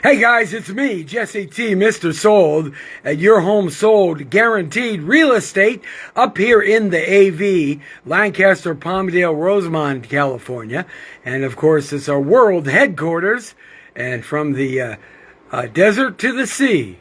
Hey guys, it's me, Jesse T, Mr. Sold, at Your Home Sold Guaranteed Real Estate up here in the AV, Lancaster, Palmdale, Rosamond, California. And of course, it's our world headquarters. And from the desert to the sea,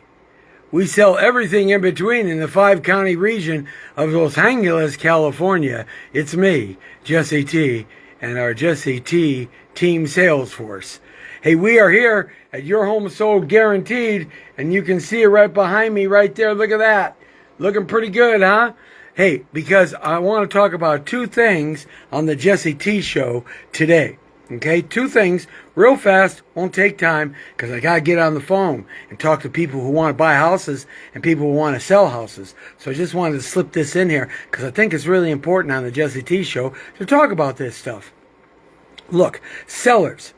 we sell everything in between in the 5-county region of Los Angeles, California. It's me, Jesse T, and our Jesse T team sales force. Hey, we are here at Your Home Sold Guaranteed, and you can see it right behind me right there. Look at that. Looking pretty good, huh? Hey, because I want to talk about two things on the Jesse T Show today. Okay, two things, real fast, won't take time, because I got to get on the phone and talk to people who want to buy houses and people who want to sell houses. So I just wanted to slip this in here, because I think it's really important on the Jesse T Show to talk about this stuff. Look, sellers,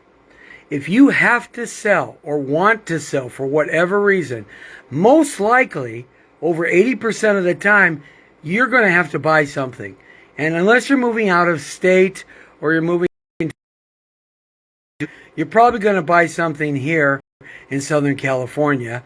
if you have to sell or want to sell for whatever reason, most likely, over 80% of the time, you're going to have to buy something. And unless you're moving out of state or you're probably going to buy something here in Southern California,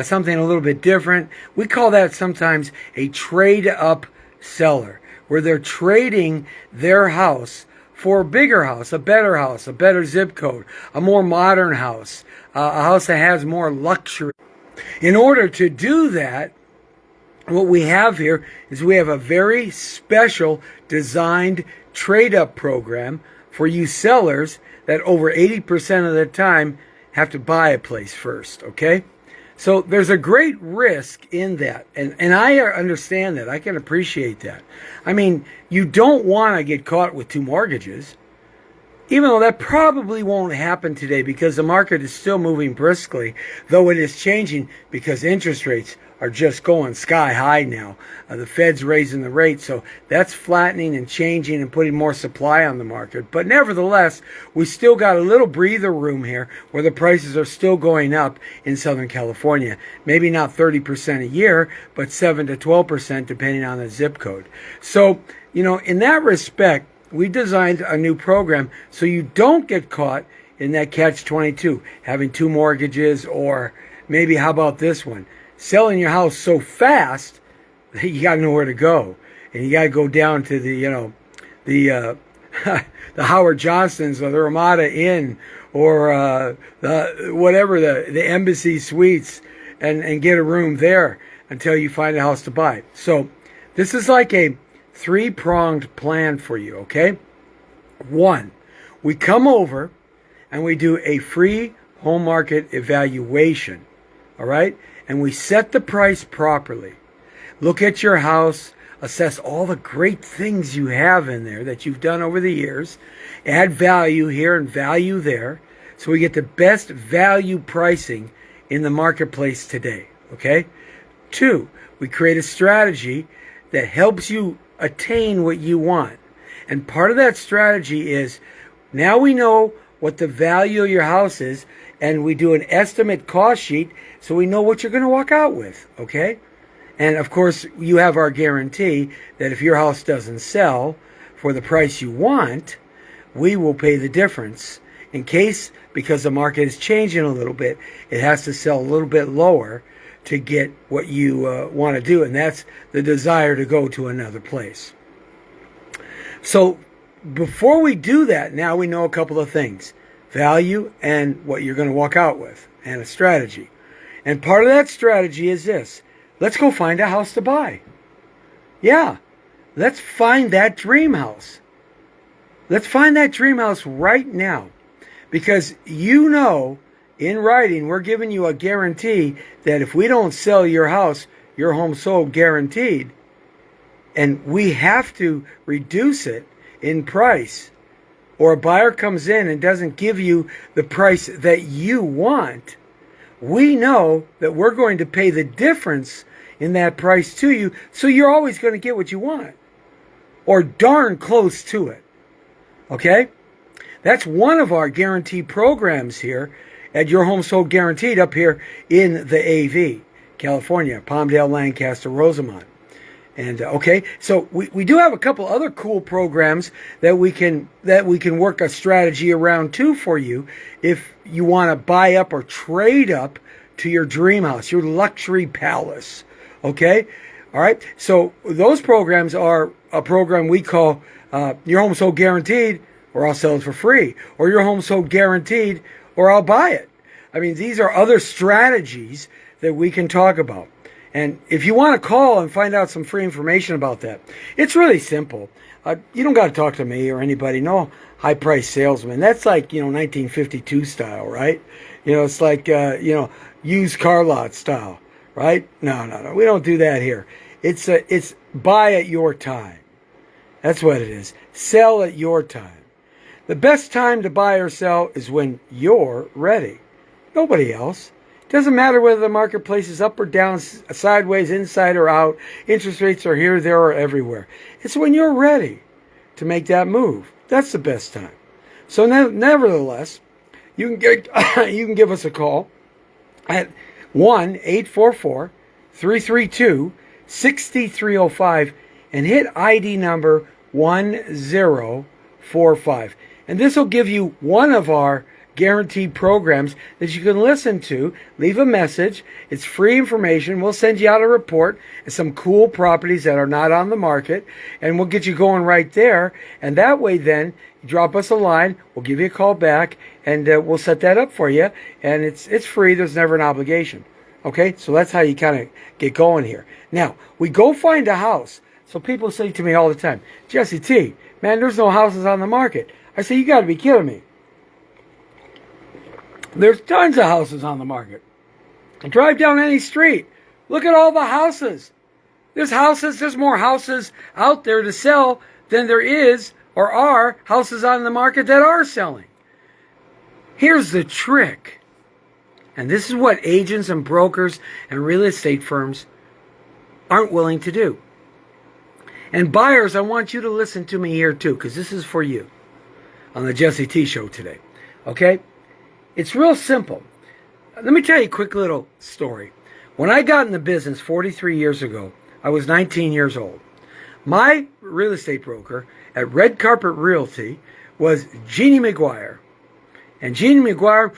something a little bit different. We call that sometimes a trade-up seller, where they're trading their house for a bigger house, a better zip code, a more modern house, a house that has more luxury. In order to do that, what we have here is we have a very special designed trade-up program for you sellers that over 80% of the time have to buy a place first, okay? So there's a great risk in that, and I understand that. I can appreciate that. I mean, you don't want to get caught with two mortgages, even though that probably won't happen today because the market is still moving briskly, though it is changing because interest rates are just going sky high now. The Fed's raising the rate, so that's flattening and changing and putting more supply on the market. But nevertheless, we still got a little breather room here where the prices are still going up in Southern California. Maybe not 30% a year, but 7 to 12% depending on the zip code. So, in that respect, we designed a new program so you don't get caught in that catch-22, having two mortgages, or maybe how about this one? Selling your house so fast that you got nowhere to go, and you got to go down to the the Howard Johnsons or the Ramada Inn or the Embassy Suites and get a room there until you find a house to buy. So this is like a three-pronged plan for you. Okay, one, we come over and we do a free home market evaluation. All right. And we set the price properly. Look at your house, assess all the great things you have in there that you've done over the years, add value here and value there, so we get the best value pricing in the marketplace today, okay? Two, we create a strategy that helps you attain what you want. And part of that strategy is, now we know what the value of your house is, and we do an estimate cost sheet so we know what you're going to walk out with, okay? And of course, you have our guarantee that if your house doesn't sell for the price you want, we will pay the difference. In case, because the market is changing a little bit, it has to sell a little bit lower to get what you want to do, and that's the desire to go to another place. So before we do that, now we know a couple of things. Value and what you're going to walk out with, and a strategy. And part of that strategy is this. Let's go find a house to buy. Yeah, let's find that dream house. Let's find that dream house right now. Because in writing, we're giving you a guarantee that if we don't sell your house, your home sold guaranteed, and we have to reduce it in price, or a buyer comes in and doesn't give you the price that you want, we know that we're going to pay the difference in that price to you, so you're always going to get what you want, or darn close to it. Okay? That's one of our guarantee programs here at Your Home Sold Guaranteed up here in the AV, California, Palmdale, Lancaster, Rosamond. And okay, so we do have a couple other cool programs that we can work a strategy around too for you if you want to buy up or trade up to your dream house, your luxury palace. Okay, all right. So those programs are a program we call Your Home Sold Guaranteed, or I'll sell it for free, or Your Home Sold Guaranteed, or I'll buy it. I mean, these are other strategies that we can talk about. And if you want to call and find out some free information about that, it's really simple. You don't got to talk to me or anybody. No high-priced salesman. That's like, 1952 style, right? It's like, used car lot style, right? No. We don't do that here. It's buy at your time. That's what it is. Sell at your time. The best time to buy or sell is when you're ready. Nobody else. Doesn't matter whether the marketplace is up or down, sideways, inside or out. Interest rates are here, there, or everywhere. It's when you're ready to make that move. That's the best time. So nevertheless, you can give us a call at 1-844-332-6305 and hit ID number 1045. And this will give you one of our guaranteed programs that you can listen to. Leave a message. It's free information. We'll send you out a report and some cool properties that are not on the market, and we'll get you going right there. And that way then, you drop us a line, we'll give you a call back, and we'll set that up for you. And it's free. There's never an obligation. Okay? So that's how you kind of get going here. Now, we go find a house. So people say to me all the time, Jesse T, man, there's no houses on the market. I say, you got to be kidding me. There's tons of houses on the market. Drive down any street. Look at all the houses. There's more houses out there to sell than there is or are houses on the market that are selling. Here's the trick. And this is what agents and brokers and real estate firms aren't willing to do. And buyers, I want you to listen to me here too, because this is for you on the Jesse T Show today. Okay? It's real simple. Let me tell you a quick little story. When I got in the business 43 years ago, I was 19 years old. My real estate broker at Red Carpet Realty was Jeannie McGuire. And Jeannie McGuire,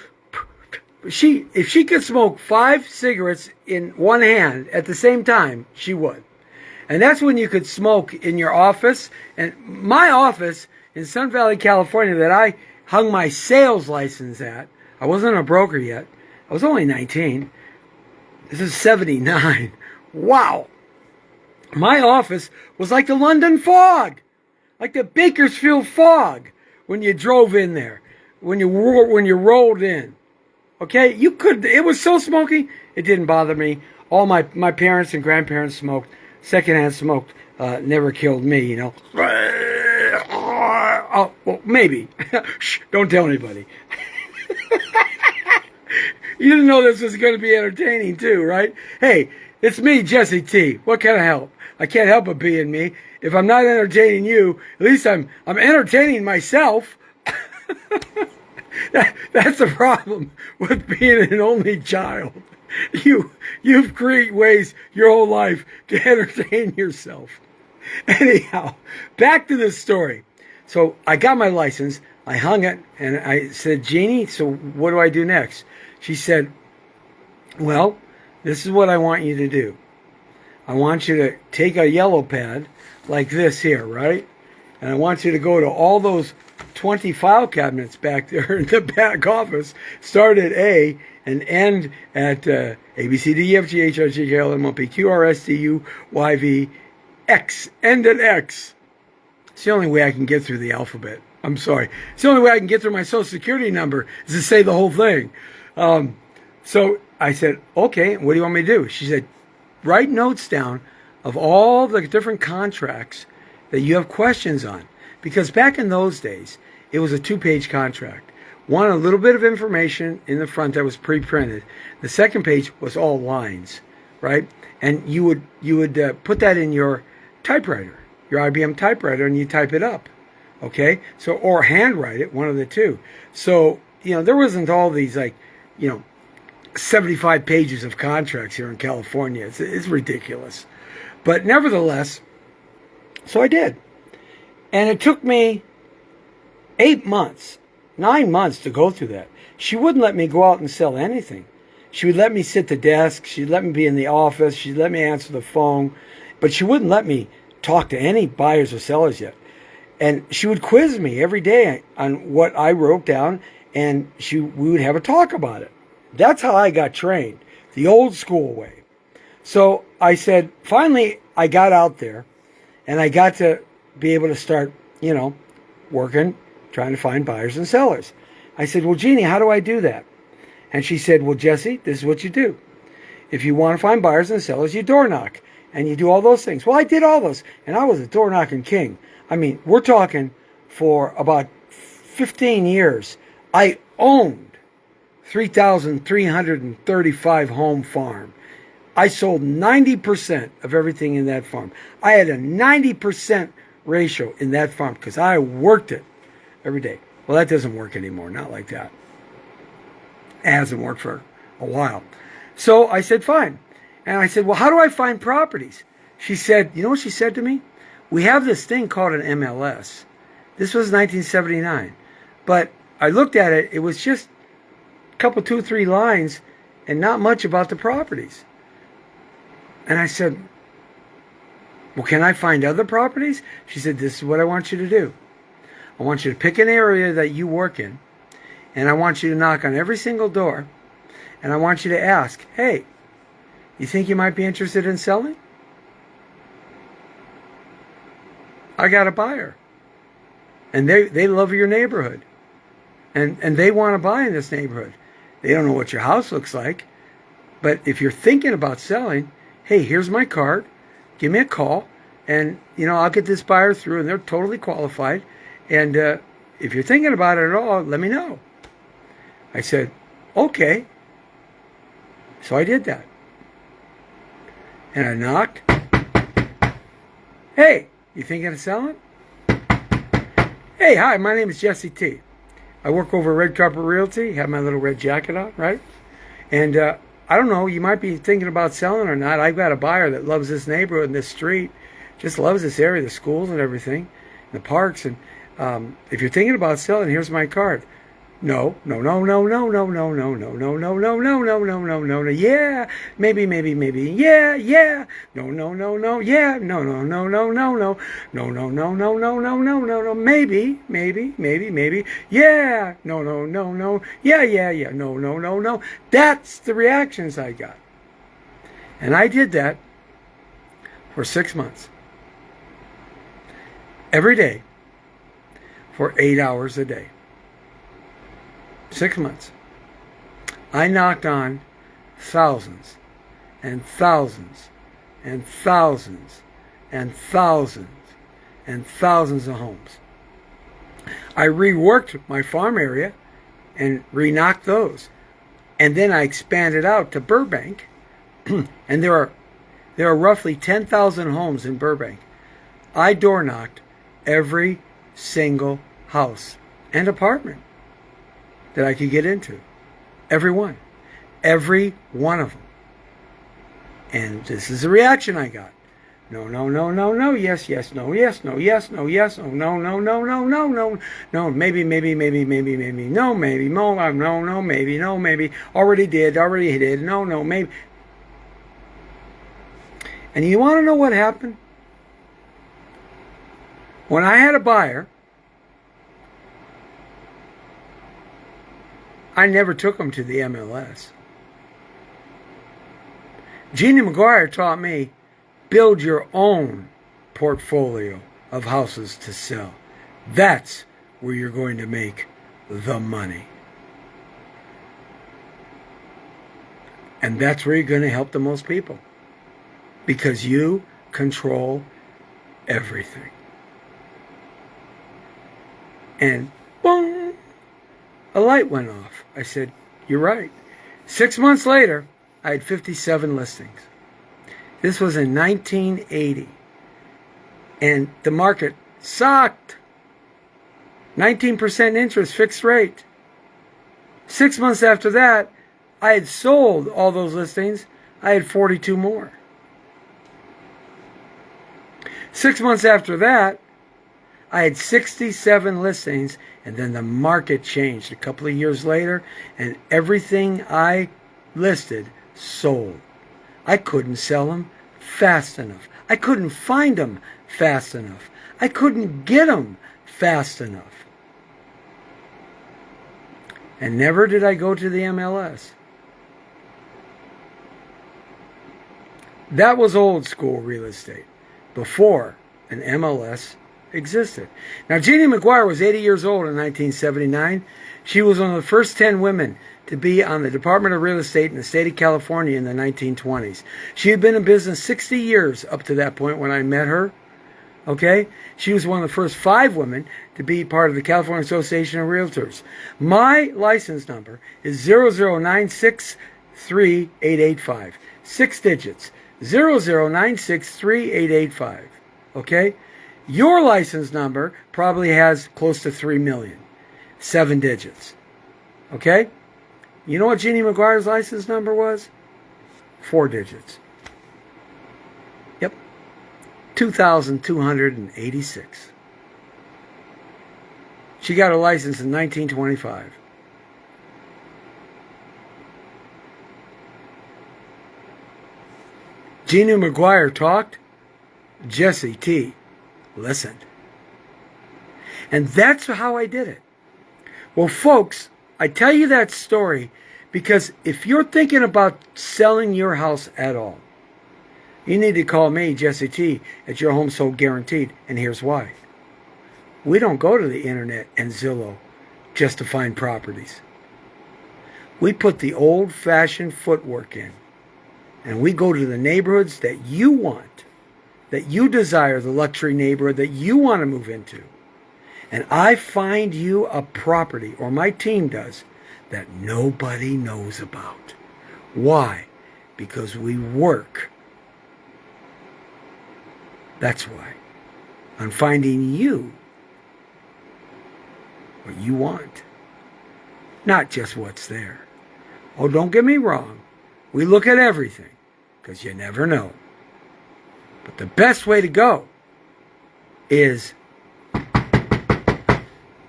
if she could smoke 5 cigarettes in one hand at the same time, she would. And that's when you could smoke in your office. And my office in Sun Valley, California, that I hung my sales license at, I wasn't a broker yet. I was only 19. This is 79. Wow. My office was like the London fog. Like the Bakersfield fog when you drove in there. When you rolled in. Okay? It was so smoky, it didn't bother me. All my parents and grandparents smoked. Secondhand smoke never killed me, Oh, well, maybe. Shh, don't tell anybody. You didn't know this was going to be entertaining too, right? Hey, it's me, Jesse T. What can I help? I can't help but being me. If I'm not entertaining you, at least I'm entertaining myself. That's the problem with being an only child. You've created ways your whole life to entertain yourself. Anyhow, back to this story. So I got my license, I hung it, and I said, Jeannie, so what do I do next? She said, well, this is what I want you to do. I want you to take a yellow pad like this here, right? And I want you to go to all those 20 file cabinets back there in the back office, start at A and end at A, B, C, D, E, F, G, H, I, J, K, L, M, N, P, Q, R, S, T, U, Y, V, X. End at X. It's the only way I can get through the alphabet. I'm sorry. It's the only way I can get through my social security number is to say the whole thing. So I said, okay, what do you want me to do? She said, write notes down of all the different contracts that you have questions on. Because back in those days, it was a 2-page contract. One, a little bit of information in the front that was pre-printed. The second page was all lines, right? And you would put that in your typewriter, your IBM typewriter, and you type it up, okay? So, or handwrite it, one of the two. So, there wasn't all these 75 pages of contracts here in California. It's ridiculous. But nevertheless, so I did. And it took me 8 months, 9 months to go through that. She wouldn't let me go out and sell anything. She would let me sit at the desk. She'd let me be in the office. She'd let me answer the phone. But she wouldn't let me talk to any buyers or sellers yet. And she would quiz me every day on what I wrote down, and we would have a talk about it. That's how I got trained, the old school way. So I said, finally, I got out there, and I got to be able to start, working, trying to find buyers and sellers. I said, well, Jeannie, how do I do that? And she said, well, Jesse, this is what you do. If you want to find buyers and sellers, you door knock, and you do all those things. Well, I did all those, and I was a door knocking king. I mean, we're talking for about 15 years. I owned 3,335 home farm. I sold 90% of everything in that farm. I had a 90% ratio in that farm because I worked it every day. Well, that doesn't work anymore, not like that. It hasn't worked for a while. So I said, fine. And I said, well, how do I find properties? She said, you know what she said to me? We have this thing called an MLS. This was 1979. But I looked at it, it was just a couple, 2, 3 lines and not much about the properties. And I said, well, can I find other properties? She said, this is what I want you to do. I want you to pick an area that you work in, and I want you to knock on every single door, and I want you to ask, hey, you think you might be interested in selling? I got a buyer. And they love your neighborhood. And they want to buy in this neighborhood. They don't know what your house looks like. But if you're thinking about selling, hey, here's my card. Give me a call. And, I'll get this buyer through, and they're totally qualified. And if you're thinking about it at all, let me know. I said, okay. So I did that. And I knocked. Hey, you thinking of selling? Hey, hi, my name is Jesse T. I work over Red Carpet Realty, have my little red jacket on, right? And I don't know, you might be thinking about selling or not. I've got a buyer that loves this neighborhood and this street, just loves this area, the schools and everything, the parks. And if you're thinking about selling, here's my card. No. Yeah, maybe. Yeah. No. Yeah. No. No. Maybe. Yeah. No. Yeah. No. That's the reactions I got. And I did that for 6 months. Every day for 8 hours a day. 6 months. I knocked on thousands and thousands and thousands and thousands and thousands of homes. I reworked my farm area and re-knocked those. And then I expanded out to Burbank. And there are roughly 10,000 homes in Burbank. I door knocked every single house and apartment that I could get into. Every one. Every one of them. And this is the reaction I got. No, yes, no, yes, no, maybe, no, maybe, already did, no, maybe. And you want to know what happened? When I had a buyer, I never took them to the MLS. Jeannie McGuire taught me, build your own portfolio of houses to sell. That's where you're going to make the money. And that's where you're going to help the most people. Because you control everything. And boom, a light went off. I said, you're right. 6 months later, I had 57 listings. This was in 1980. And the market sucked. 19% interest, fixed rate. 6 months after that, I had sold all those listings. I had 42 more. 6 months after that, I had 67 listings, and then the market changed a couple of years later, and everything I listed sold. I couldn't sell them fast enough. I couldn't find them fast enough. I couldn't get them fast enough. And never did I go to the MLS. That was old school real estate, before an MLS existed. Now, Jeannie McGuire was 80 years old in 1979. She was one of the first 10 women to be on the Department of Real Estate in the state of California in the 1920s. She had been in business 60 years up to that point when I met her. Okay? She was one of the first 5 women to be part of the California Association of Realtors. My license number is 009638885. 6 digits. 009638885. Okay? Your license number probably has close to 3 million. 7 digits. Okay? You know what Jeannie McGuire's license number was? 4 digits. Yep. 2,286. She got her license in 1925. Jeannie McGuire talked. Jesse T. listened. And that's how I did it. Well, folks, I tell you that story because if you're thinking about selling your house at all, you need to call me, Jesse T, at Your Home Sold Guaranteed, and here's why. We don't go to the internet and Zillow just to find properties. We put the old-fashioned footwork in, and we go to the neighborhoods that you want, that you desire, the luxury neighborhood that you want to move into. And I find you a property, or my team does, that nobody knows about. Why? Because we work. That's why. On finding you what you want. Not just what's there. Oh, don't get me wrong. We look at everything, because you never know. But the best way to go is,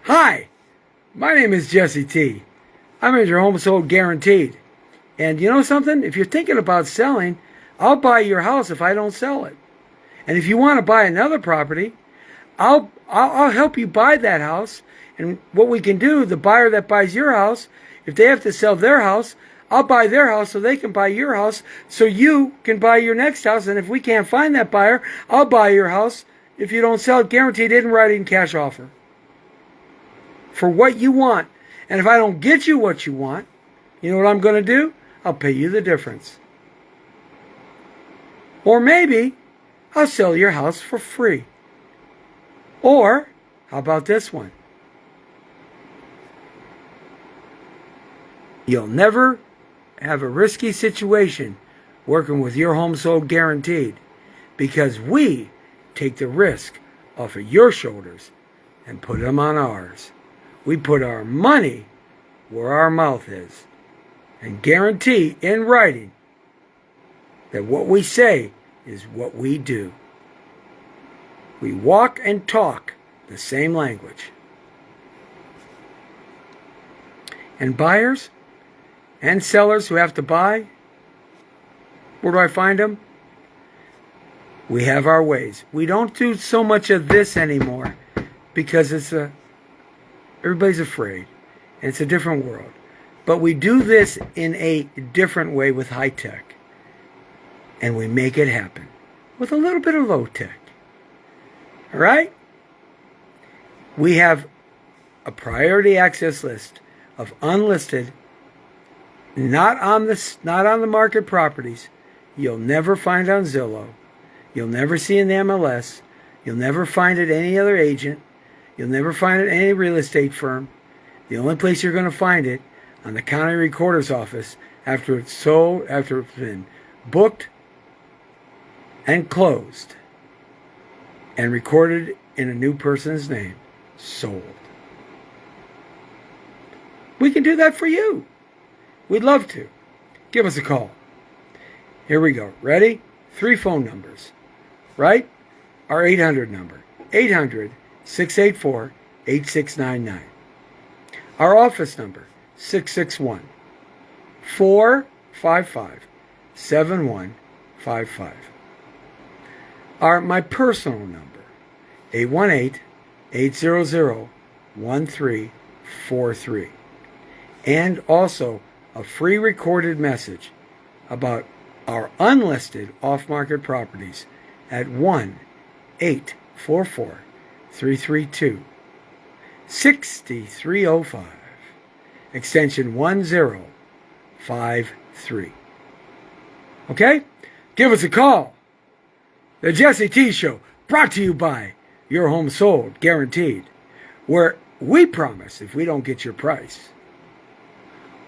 hi, my name is Jesse T. I'm at Your Home Sold Guaranteed. And you know something? If you're thinking about selling, I'll buy your house if I don't sell it. And if you want to buy another property, I'll help you buy that house. And what we can do, the buyer that buys your house, if they have to sell their house, I'll buy their house so they can buy your house so you can buy your next house. And if we can't find that buyer, I'll buy your house if you don't sell it, guaranteed in writing cash offer. For what you want. And if I don't get you what you want, you know what I'm going to do? I'll pay you the difference. Or maybe I'll sell your house for free. Or, how about this one? You'll never have a risky situation working with Your Home Sold Guaranteed, because we take the risk off of your shoulders and put them on ours. We put our money where our mouth is and guarantee in writing that what we say is what we do. We walk and talk the same language. And buyers and sellers who have to buy, where do I find them? We have our ways. We don't do so much of this anymore because everybody's afraid. And it's a different world. But we do this in a different way with high tech. And we make it happen with a little bit of low tech. All right? We have a priority access list of unlisted, not on the market properties. You'll never find on Zillow. You'll never see in the MLS. You'll never find it any other agent. You'll never find it any real estate firm. The only place you're going to find it on the county recorder's office after it's sold, after it's been booked and closed and recorded in a new person's name. Sold. We can do that for you. We'd love to. Give us a call. Here we go. Ready? 3 phone numbers. Right? our 800 number, 800-684-8699. Our office number, 661-455-7155. My personal number, 818-800-1343. And also a free recorded message about our unlisted off-market properties at 1-844-332-6305, extension 1053. Okay? Give us a call. The Jesse T Show, brought to you by Your Home Sold, Guaranteed, where we promise if we don't get your price,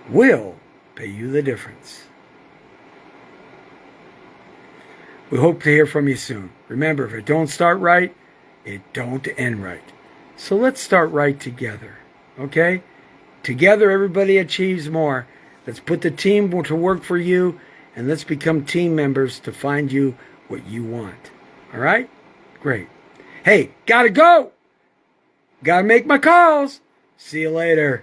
we'll pay you the difference. We hope to hear from you soon. Remember, if it don't start right, it don't end right. So let's start right together, okay? Together, everybody achieves more. Let's put the team to work for you, and let's become team members to find you what you want. All right? Great. Hey, gotta go. Gotta make my calls. See you later.